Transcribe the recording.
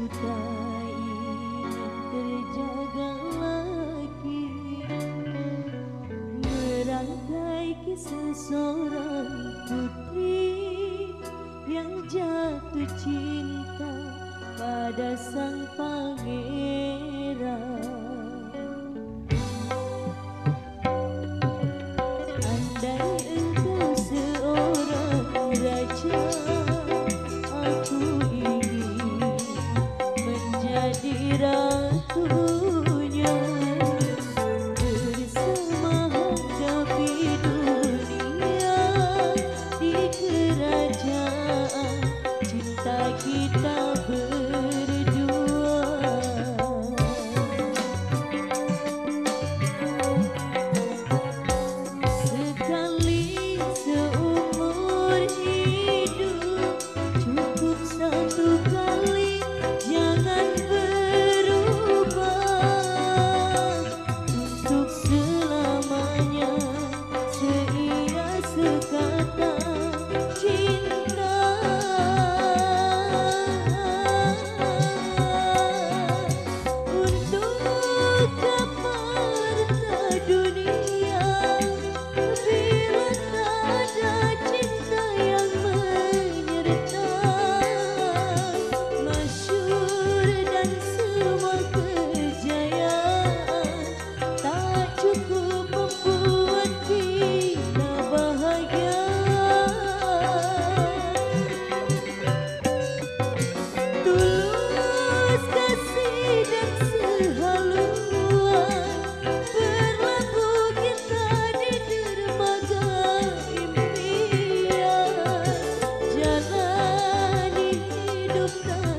tak ingin terjaga lagi, merangkai kisah seorang putri yang jatuh cinta pada sang pangeran. Andai engkau seorang raja, aku ingin menjadi ratunya, bersama hadapi dunia di kerajaan cinta kita berdua. Sekali seumur hidup, cukup satu kali, jangan berubah. Untuk selamanya seia sekata cinta. Untuk kemarta dunia, bila tak ada cinta yang menyertai, masyhur dan semua kejayaan tak cukup membuat kita bahagia. Tulus kasih dan sehaluan, berlabuh kita di dermaga impian, jalani hidup tak